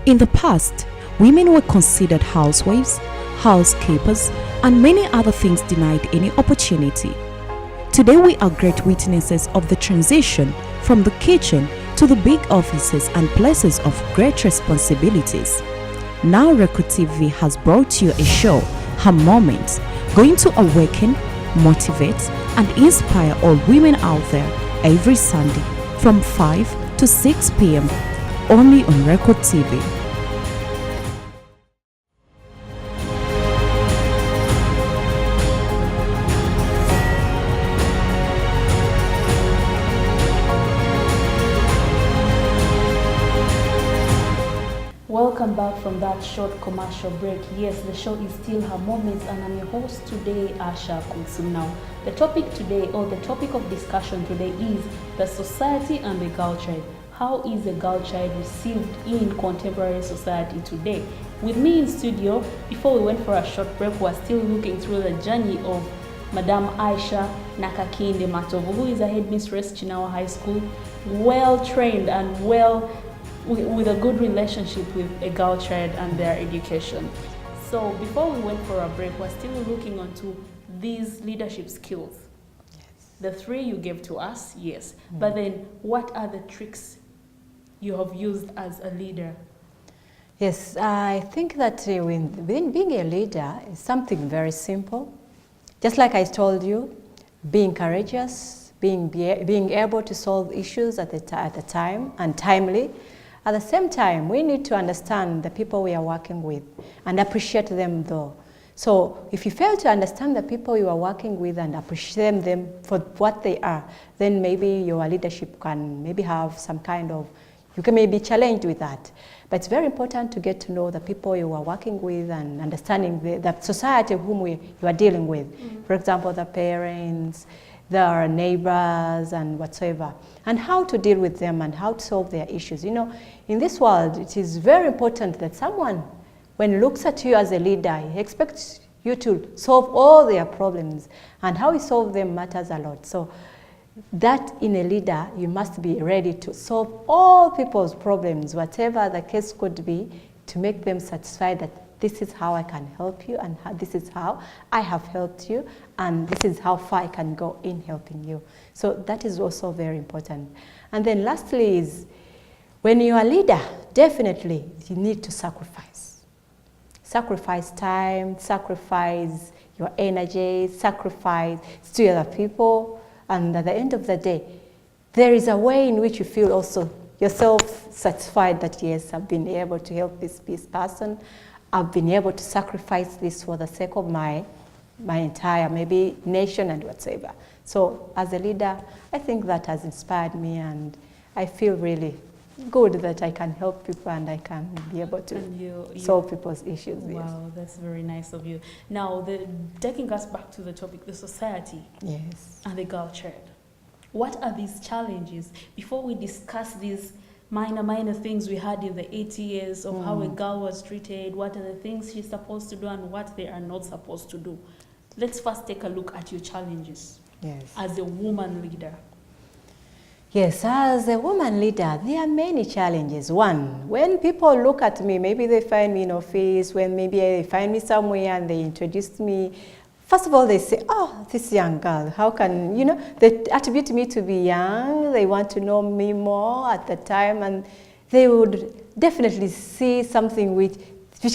In the past, women were considered housewives, housekeepers, and many other things denied any opportunity. Today we are great witnesses of the transition from the kitchen to the big offices and places of great responsibilities. Now Record TV has brought you a show, Her Moments, going to awaken, motivate, and inspire all women out there every Sunday from 5 to 6 p.m. only on Record TV. Welcome back from that short commercial break. Yes, the show is still Her Moments, and I'm your host today, Asha Kulsum. Now, the topic today, or the topic of discussion today, is the society and the girl child. How is a girl child received in contemporary society today? With me in studio, before we went for a short break, we're still looking through the journey of Madam Aisha Nakakinde Matovu, who is a headmistress in our high school, well trained and with a good relationship with a girl child and their education. So before we went for a break, we're still looking onto these leadership skills. Yes. The three you gave to us, yes. But then what are the tricks you have used as a leader? Yes, I think that being a leader is something very simple. Just like I told you, being courageous, being able to solve issues at the time and timely. At the same time, we need to understand the people we are working with and appreciate them though. So if you fail to understand the people you are working with and appreciate them for what they are, then maybe your leadership can maybe have some kind of, you can maybe challenged with that. But it's very important to get to know the people you are working with and understanding the society whom you are dealing with. For example, the parents, their neighbors and whatsoever, and how to deal with them and how to solve their issues. You know, in this world, it is very important that someone, when looks at you as a leader, he expects you to solve all their problems, and how you solve them matters a lot. So that in a leader, you must be ready to solve all people's problems, whatever the case could be, to make them satisfied that this is how I can help you, and this is how I have helped you, and this is how far I can go in helping you. So that is also very important. And then lastly is, when you are a leader, definitely you need to sacrifice. Sacrifice time, sacrifice your energy, sacrifice to other people, and at the end of the day, there is a way in which you feel also yourself satisfied that yes, I've been able to help this person. I've been able to sacrifice this for the sake of my entire maybe nation and whatsoever. So as a leader, I think that has inspired me, and I feel really good that I can help people and I can be able to solve people's issues. Wow, yes. That's very nice of you. Now, taking us back to the topic, the society, Yes, and the girl child. What are these challenges? Before we discuss these minor things we had in the 80 years of how a girl was treated, what are the things she's supposed to do and what they are not supposed to do. Let's first take a look at your challenges. yes. As a woman leader. Yes, as a woman leader, there are many challenges. One, when people look at me, maybe they find me in office, when maybe they find me somewhere and they introduce me, first of all, they say, oh, this young girl, how can, you know, they attribute me to be young, they want to know me more at the time, and they would definitely see something which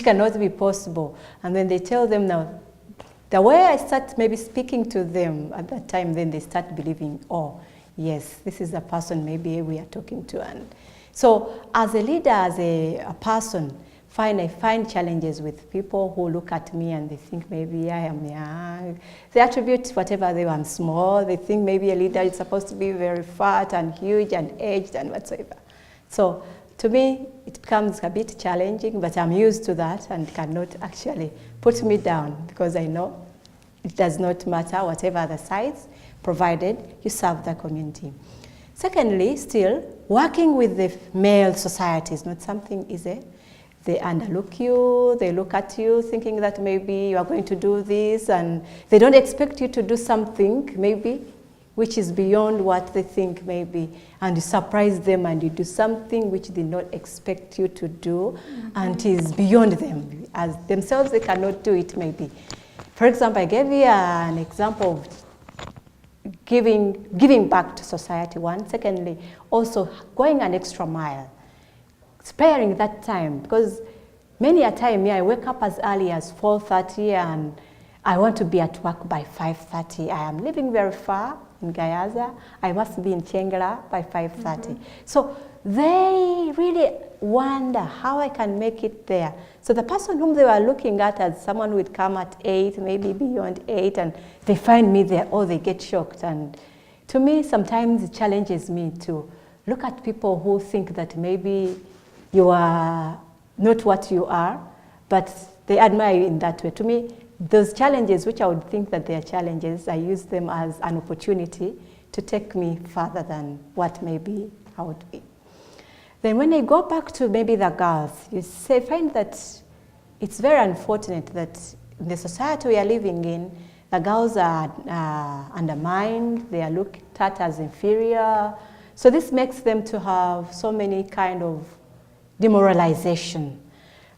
cannot be possible. And when they tell them now, the way I start maybe speaking to them at that time, then they start believing, oh, yes, this is the person maybe we are talking to. And so as a leader, as a person, I find challenges with people who look at me and they think maybe I am young. They attribute whatever they want, small. They think maybe a leader is supposed to be very fat and huge and aged and whatsoever. So to me, it becomes a bit challenging, but I'm used to that and cannot actually put me down because I know it does not matter whatever the size, provided you serve the community. Secondly, still, working with the male society is not something easy. They underlook you, they look at you thinking that maybe you are going to do this, and they don't expect you to do something maybe which is beyond what they think maybe, and you surprise them and you do something which they not expect you to do, and it is beyond them. As themselves, they cannot do it maybe. For example, I gave you an example of giving back to society, one. Secondly, also going an extra mile, sparing that time, because many a time, I wake up as early as 4:30 and I want to be at work by 5:30. I am living very far in Gayaza. I must be in Chengara by 5:30. So they really wonder how I can make it there. So the person whom they were looking at as someone who would come at 8, maybe beyond 8, and they find me there, or they get shocked. And to me, sometimes it challenges me to look at people who think that maybe you are not what you are, but they admire you in that way. To me, those challenges, which I would think that they are challenges, I use them as an opportunity to take me further than what maybe I would be. Then when I go back to maybe the girls, you find that it's very unfortunate that in the society we are living in, the girls are undermined, they are looked at as inferior. So this makes them to have so many kind of demoralization.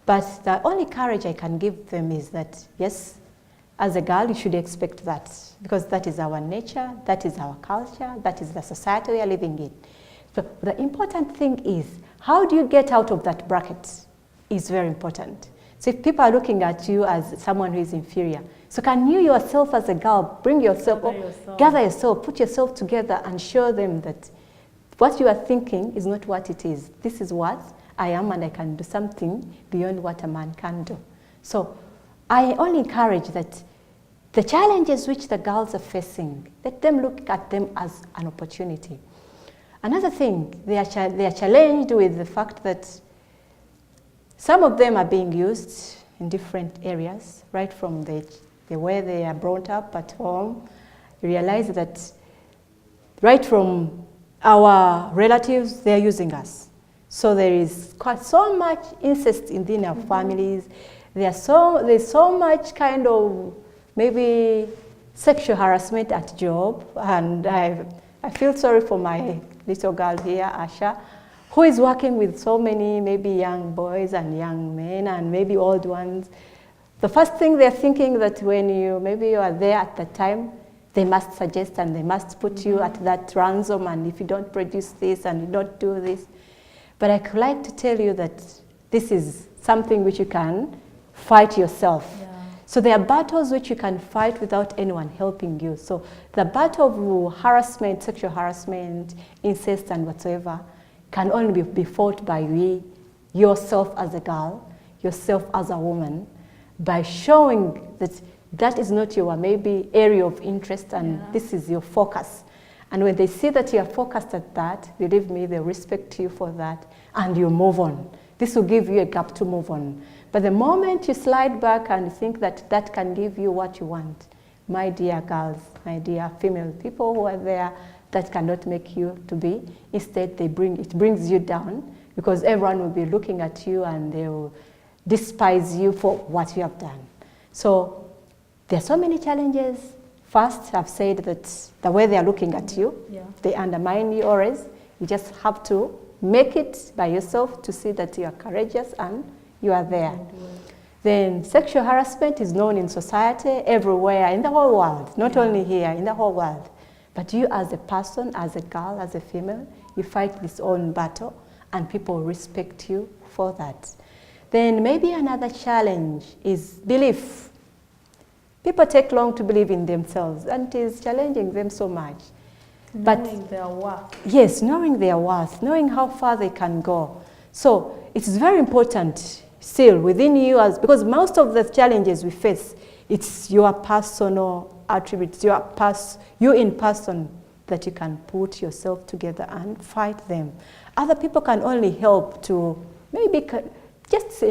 But the only courage I can give them is that, yes, as a girl, you should expect that, because that is our nature, that is our culture, that is the society we are living in. So the important thing is, how do you get out of that bracket is very important. So if people are looking at you as someone who is inferior, so can you yourself as a girl bring yourself up, gather yourself, put yourself together and show them that what you are thinking is not what it is. This is what I am, and I can do something beyond what a man can do. So I only encourage that the challenges which the girls are facing, let them look at them as an opportunity. Another thing, they are challenged with the fact that some of them are being used in different areas, right from the way they are brought up at home. You realize that right from our relatives, they are using us. So there is quite so much incest within our families. There's so much kind of maybe sexual harassment at job, and I feel sorry for my little girl here, Asha, who is working with so many maybe young boys and young men and maybe old ones. The first thing they're thinking that when you are there at the time, they must suggest and they must put you at that ransom, and if you don't produce this and you don't do this. But I could like to tell you that this is something which you can fight yourself. Yeah. So there are battles which you can fight without anyone helping you. So the battle of harassment, sexual harassment, incest and whatsoever can only be fought by yourself as a girl, yourself as a woman, by showing that that is not your maybe area of interest and this is your focus. And when they see that you are focused at that, believe me, they respect you for that, and you move on. This will give you a gap to move on. But the moment you slide back and think that that can give you what you want, my dear girls, my dear female people who are there, that cannot make you to be. Instead, it brings you down, because everyone will be looking at you and they will despise you for what you have done. So there are so many challenges. First, I've said that the way they are looking at you, they undermine you always. You just have to make it by yourself to see that you are courageous and you are there. Then sexual harassment is known in society everywhere, in the whole world, not only here, in the whole world. But you as a person, as a girl, as a female, you fight this own battle and people respect you for that. Then maybe another challenge is belief. People take long to believe in themselves, and it is challenging them so much. Knowing their worth. Yes, knowing their worth, knowing how far they can go. So it's very important still within you, because most of the challenges we face, it's your personal attributes, you in person, that you can put yourself together and fight them. Other people can only help to maybe just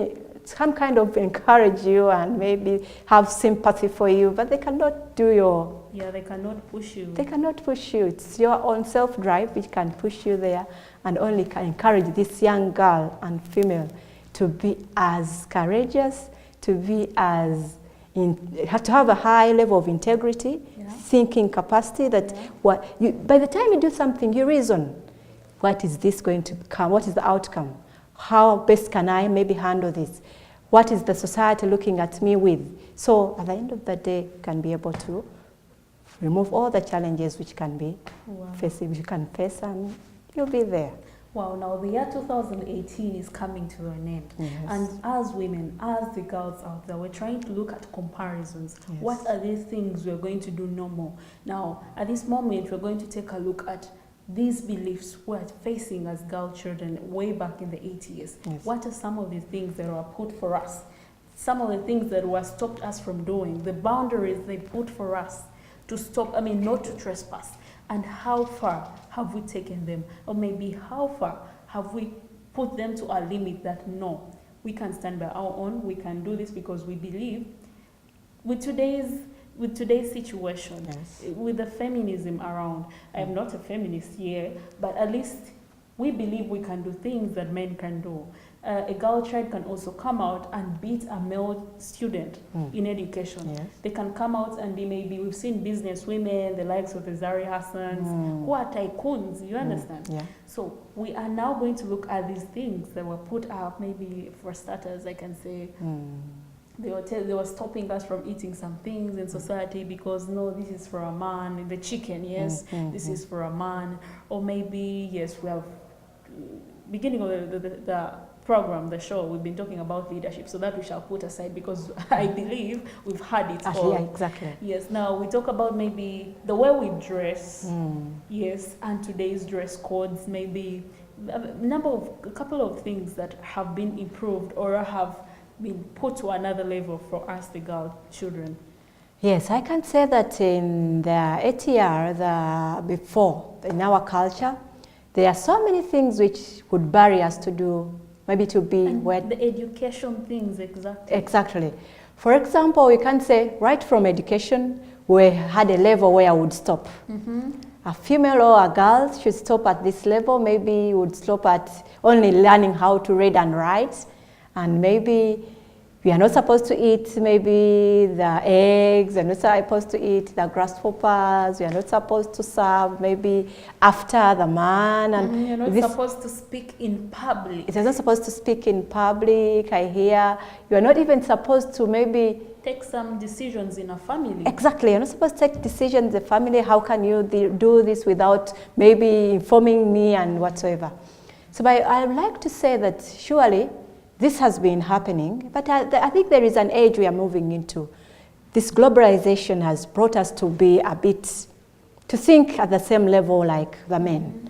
some kind of encourage you and maybe have sympathy for you, but they cannot do your... Yeah, they cannot push you. They cannot push you. It's your own self-drive which can push you there, and only can encourage this young girl and female to be as courageous, to be as have to have a high level of integrity, thinking capacity that by the time you do something, you reason, what is this going to become? What is the outcome? How best can I maybe handle this? What is the society looking at me with? So at the end of the day, you can be able to remove all the challenges which can be facing, which you can face, and you'll be there. Wow, now the year 2018 is coming to an end. Yes. And as women, as the girls out there, we're trying to look at comparisons. Yes. What are these things we're going to do no more? Now, at this moment, we're going to take a look at these beliefs we're facing as girl children way back in the 80s. Yes. What are some of the things that were put for us? Some of the things that were stopped us from doing, the boundaries they put for us to stop, not to trespass. And how far have we taken them? Or maybe how far have we put them to a limit that no, we can stand by our own, we can do this because we believe with today's situation, with the feminism around, I am not a feminist here, but at least we believe we can do things that men can do. A girl child can also come out and beat a male student in education. Yes. They can come out and we've seen business women, the likes of the Zari Hassans, who are tycoons, you understand? Yeah. So we are now going to look at these things that were put up, maybe for starters, I can say, they were stopping us from eating some things in society because, no, this is for a man, the chicken, yes, this is for a man. Or maybe, yes, we have, beginning of the program, the show, we've been talking about leadership, so that we shall put aside because I believe we've had it all. Yeah, exactly. Yes, now we talk about maybe the way we dress, yes, and today's dress codes, maybe a couple of things that have been improved or have been put to another level for us, the girl children. Yes, I can say that in the ATR, before, in our culture, there are so many things which would bury us to do, maybe to be where... The education things, exactly. Exactly. For example, we can say, right from education, we had a level where I would stop. A female or a girl should stop at this level, maybe would stop at only learning how to read and write, and maybe we are not supposed to eat maybe the eggs, we are not supposed to eat the grasshoppers, we are not supposed to serve maybe after the man. And you're not supposed to speak in public. It is not supposed to speak in public, I hear. You are not even supposed to maybe... take some decisions in a family. Exactly, you're not supposed to take decisions in the family. How can you do this without maybe informing me and whatsoever? So I would like to say that surely this has been happening, but I think there is an age we are moving into. This globalization has brought us to be a bit, to think at the same level like the men.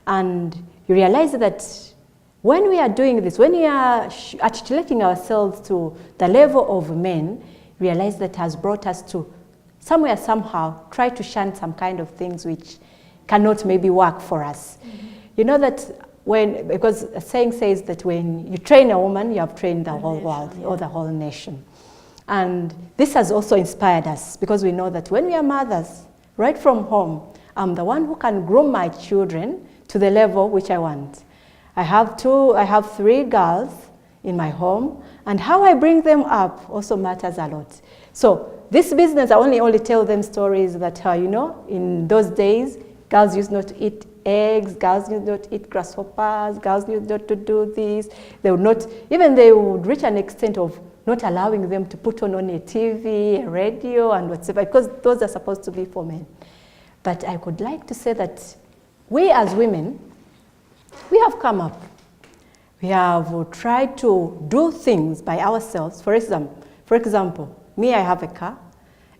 And you realize that when we are doing this, when we are articulating ourselves to the level of men, realize that has brought us to somewhere, somehow, try to shun some kind of things which cannot maybe work for us. You know that because a saying says that when you train a woman, you have trained the whole world or the whole nation. And this has also inspired us because we know that when we are mothers, right from home, I'm the one who can groom my children to the level which I want. I have 3 girls in my home, and how I bring them up also matters a lot. So this business, I only tell them stories that, in those days, girls used not to eat eggs, girls used not to eat grasshoppers, girls used not to do this. They would reach an extent of not allowing them to put on a TV, a radio, and whatever, because those are supposed to be for men. But I would like to say that we as women, we have come up. We have tried to do things by ourselves. For example, me, I have a car,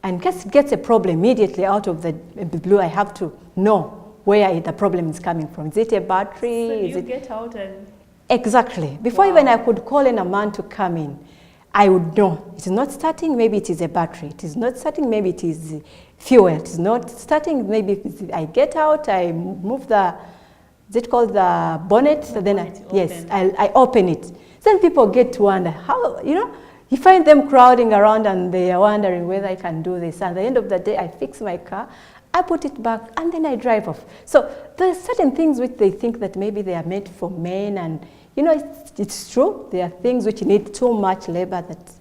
and gets a problem immediately out of the blue. I have to know where the problem is coming from. Is it a battery? So get out and... Exactly. Before even I could call in a man to come in, I would know. It is not starting, maybe it is a battery. It is not starting, maybe it is fuel. It is not starting, maybe I get out, I move is it called the bonnet? I open it. Then people get to wonder, how, you find them crowding around and they are wondering whether I can do this. And at the end of the day, I fix my car, I put it back, and then I drive off. So there are certain things which they think that maybe they are made for men, and it's true. There are things which need too much labor that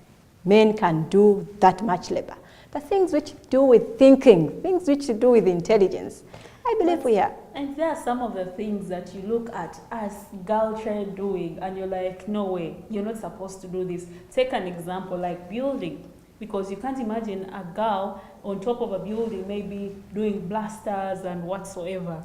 men can do that much labor. But things which do with thinking, things which do with intelligence, I believe we are. And there are some of the things that you look at as girl child doing and you're like, no way, you're not supposed to do this. Take an example like building, because you can't imagine a girl on top of a building maybe doing blasters and whatsoever.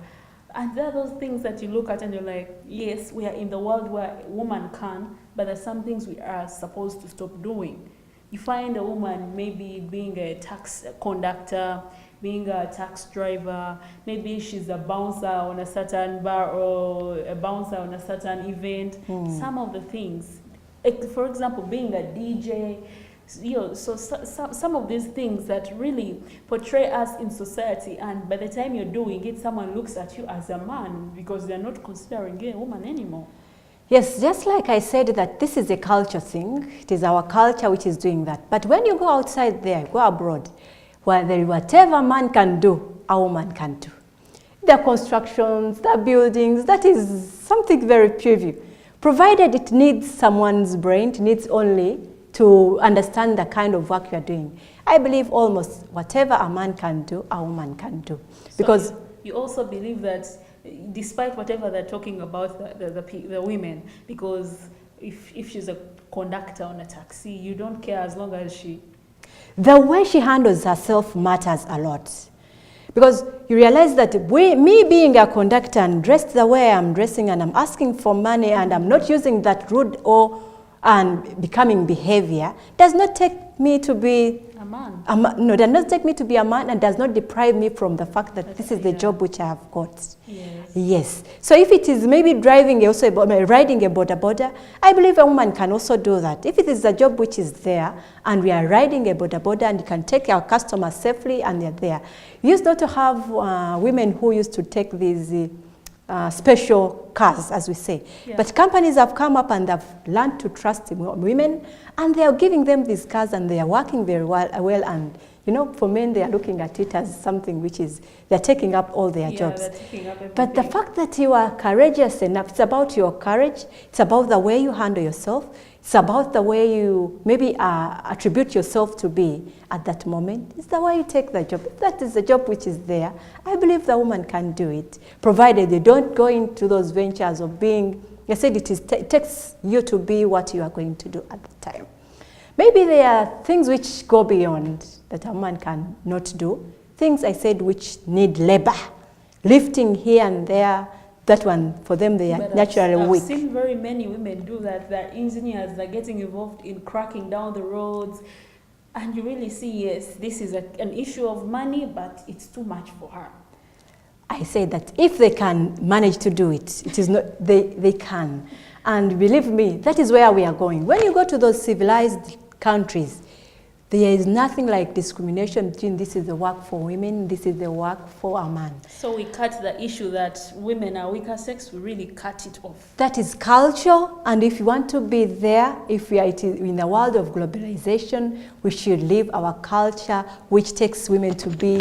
And there are those things that you look at and you're like, yes, we are in the world where a woman can, but there's some things we are supposed to stop doing. You find a woman maybe being a tax conductor, being a tax driver, maybe she's a bouncer on a certain bar or a bouncer on a certain event. Some of the things, for example, being a DJ, so some of these things that really portray us in society, and by the time you're doing it, someone looks at you as a man because they're not considering you a woman anymore. Yes, just like I said that this is a culture thing. It is our culture which is doing that. But when you go outside there, go abroad, whatever a man can do, a woman can do. The constructions, the buildings, that is something very trivial. Provided it needs someone's brain, it needs only to understand the kind of work you are doing. I believe almost whatever a man can do, a woman can do. Because so you also believe that despite whatever they're talking about the women, because if she's a conductor on a taxi, you don't care as long as she... The way she handles herself matters a lot. Because you realize that me being a conductor and dressed the way I'm dressing and I'm asking for money and I'm not using that rude or and becoming behavior does not take me to be a man. No, does not take me to be a man and does not deprive me from the fact that this is the job which I have got. Yes. Yes. So if it is maybe riding a boda, I believe a woman can also do that. If it is a job which is there and we are riding a boda and you can take our customers safely and they're there. We used not to have women who used to take these special cars, as we say. Yeah. But companies have come up and have learned to trust women, and they are giving them these cars, and they are working very well. And you know, for men, they are looking at it as something which is they're taking up all their jobs. They're taking up everything. But the fact that you are courageous enough, it's about your courage. It's about the way you handle yourself. It's about the way you maybe attribute yourself to be at that moment. It's the way you take the job. If that is the job which is there, I believe the woman can do it, provided they don't go into those ventures of being, I said it takes you to be what you are going to do at the time. Maybe there are things which go beyond that a man can not do. Things I said which need labor, lifting here and there. That one, for them, they are naturally weak. I've seen very many women do that. They're engineers, they're getting involved in cracking down the roads. And you really see, yes, this is an issue of money, but it's too much for her. I say that if they can manage to do it, it is not, they can. And believe me, that is where we are going. When you go to those civilized countries, there is nothing like discrimination between this is the work for women, this is the work for a man. So we cut the issue that women are weaker sex, we really cut it off. That is culture, and if you want to be there, if we are in the world of globalization, we should live our culture, which takes women to be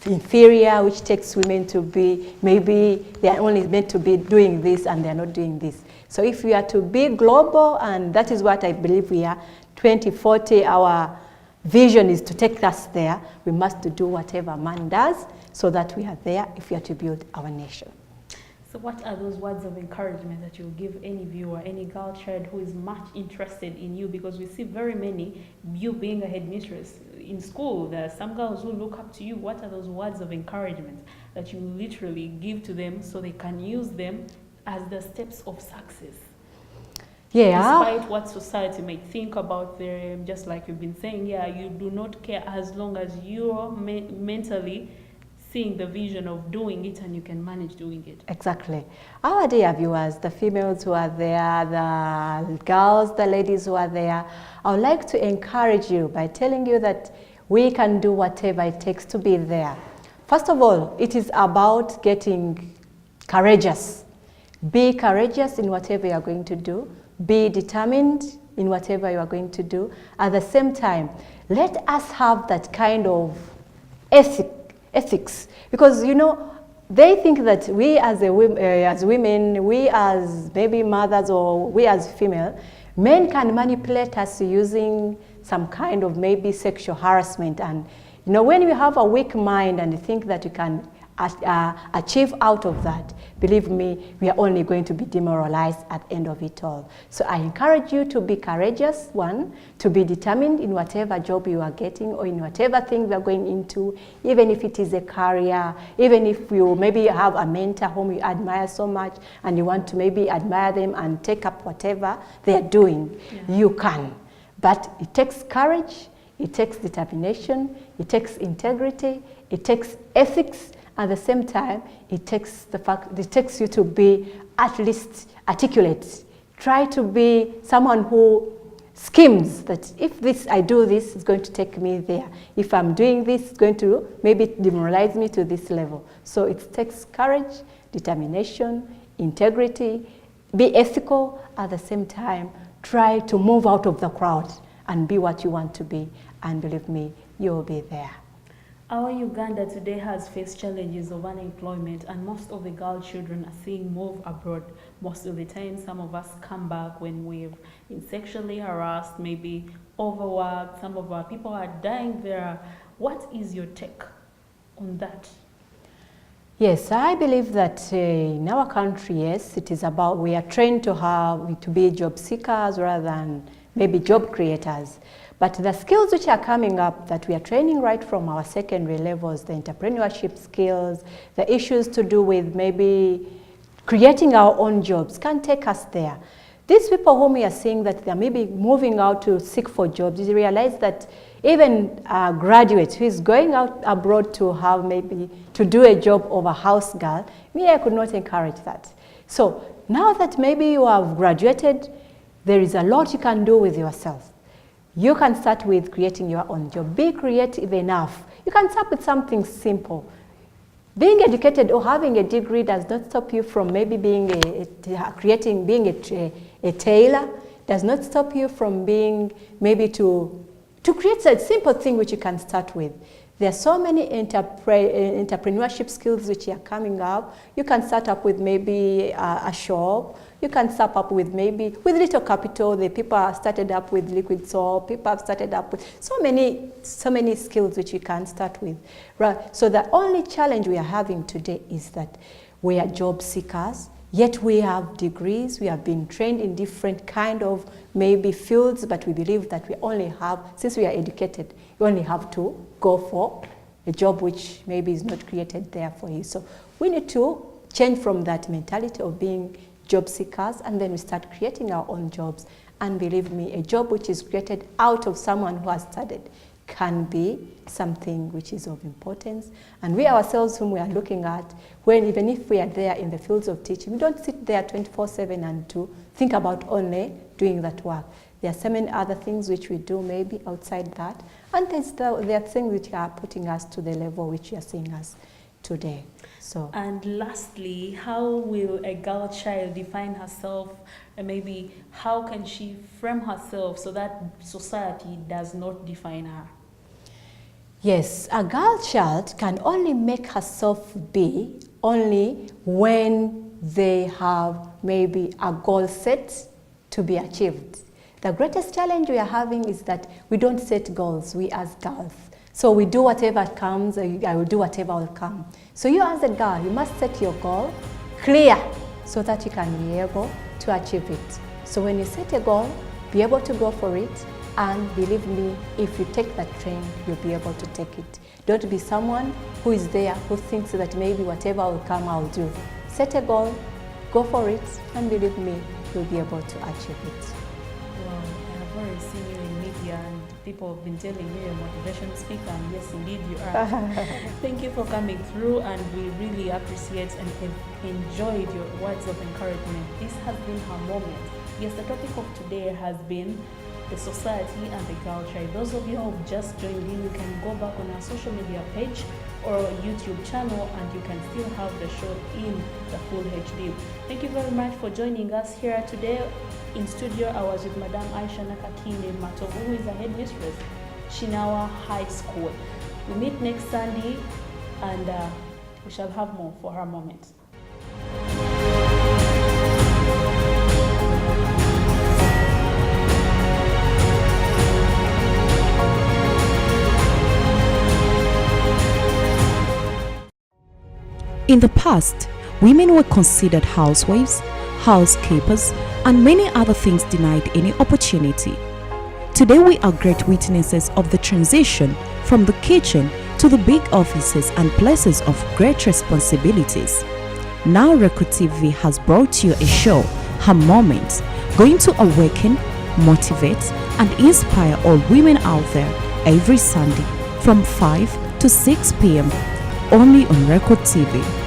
inferior, which takes women to be, maybe they are only meant to be doing this and they are not doing this. So if we are to be global, and that is what I believe we are, 2040, our vision is to take us there. We must do whatever man does so that we are there if we are to build our nation. So what are those words of encouragement that you give any viewer, any girl child who is much interested in you? Because we see very many, you being a headmistress in school, there are some girls who look up to you. What are those words of encouragement that you literally give to them so they can use them as the steps of success? Yeah. Despite what society might think about them, just like you've been saying, yeah, you do not care as long as you're mentally seeing the vision of doing it and you can manage doing it. Exactly. Our dear viewers, the females who are there, the girls, the ladies who are there, I would like to encourage you by telling you that we can do whatever it takes to be there. First of all, it is about getting courageous. Be courageous in whatever you are going to do. Be determined in whatever you are going to do. At the same time, let us have that kind of ethics. Because, you know, they think that we as women, we as maybe mothers or we as female, Men can manipulate us using some kind of maybe sexual harassment. And when you have a weak mind and you think that you can achieve out of that, believe me, we are only going to be demoralized at the end of it all. So I encourage you to be courageous, one, to be determined in whatever job you are getting or in whatever thing we are going into, even if it is a career, even if you maybe have a mentor whom you admire so much and you want to maybe admire them and take up whatever they are doing, you can. But it takes courage, it takes determination, it takes integrity, it takes ethics. At the same time, it takes you to be at least articulate. Try to be someone who schemes that if I do this, it's going to take me there. If I'm doing this, it's going to maybe demoralize me to this level. So it takes courage, determination, integrity, be ethical. At the same time, try to move out of the crowd and be what you want to be. And believe me, you'll be there. Our Uganda today has faced challenges of unemployment, and most of the girl children are seeing move abroad. Most of the time, some of us come back when we've been sexually harassed, maybe overworked. Some of our people are dying there. What is your take on that? Yes, I believe that in our country, yes, it is about we are trained to be job seekers rather than maybe job creators. But the skills which are coming up that we are training right from our secondary levels, the entrepreneurship skills, the issues to do with maybe creating our own jobs can take us there. These people whom we are seeing that they are maybe moving out to seek for jobs, you realize that even a graduate who is going out abroad to have maybe to do a job of a house girl, I could not encourage that. So now that maybe you have graduated, there is a lot you can do with yourself. You can start with creating your own job. Be creative enough. You can start with something simple. Being educated or having a degree does not stop you from maybe being a tailor. Does not stop you from being maybe to create a simple thing which you can start with. There are so many entrepreneurship skills which are coming up. You can start up with maybe a shop. You can start up with maybe with little capital. The people have started up with liquid soap. People have started up with so many skills which you can start with. Right. So the only challenge we are having today is that we are job seekers. Yet we have degrees. We have been trained in different kind of maybe fields, but we believe that we only have, since we are educated, you only have to go for a job which maybe is not created there for you. So we need to change from that mentality of being job seekers, and then we start creating our own jobs. And believe me, a job which is created out of someone who has studied can be something which is of importance. And we ourselves whom we are looking at, even if we are there in the fields of teaching, we don't sit there 24/7 and to think about only doing that work. There are so many other things which we do maybe outside that, and there are things which are putting us to the level which you are seeing us today. So. And lastly, how will a girl child define herself, and maybe how can she frame herself so that society does not define her? Yes, a girl child can only make herself be only when they have maybe a goal set to be achieved. The greatest challenge we are having is that we don't set goals, we as girls. So we do whatever comes, I will do whatever will come. So you as a girl, you must set your goal clear so that you can be able to achieve it. So when you set a goal, be able to go for it, and believe me, if you take that train, you'll be able to take it. Don't be someone who is there, who thinks that maybe whatever will come, I'll do. Set a goal, go for it, and believe me, you'll be able to achieve it. Wow, I have already seen you in media, and people have been telling me you're a motivational speaker, and yes, indeed you are. Thank you for coming through, and we really appreciate and enjoyed your words of encouragement. This has been her moment. Yes, the topic of today has been the society and the girl child. Those of you who have just joined in, you can go back on our social media page or YouTube channel, and you can still have the show in the full HD. Thank you very much for joining us here today. In studio, I was with Madam Aisha Nakatine Matovu, who is a headmistress, Shinawa High School. We meet next Sunday, and we shall have more for her moment. In the past, women were considered housewives, housekeepers, and many other things denied any opportunity. Today we are great witnesses of the transition from the kitchen to the big offices and places of great responsibilities. Now Record TV has brought you a show, Her Moments, going to awaken, motivate, and inspire all women out there every Sunday from 5 to 6 p.m. only on Record TV.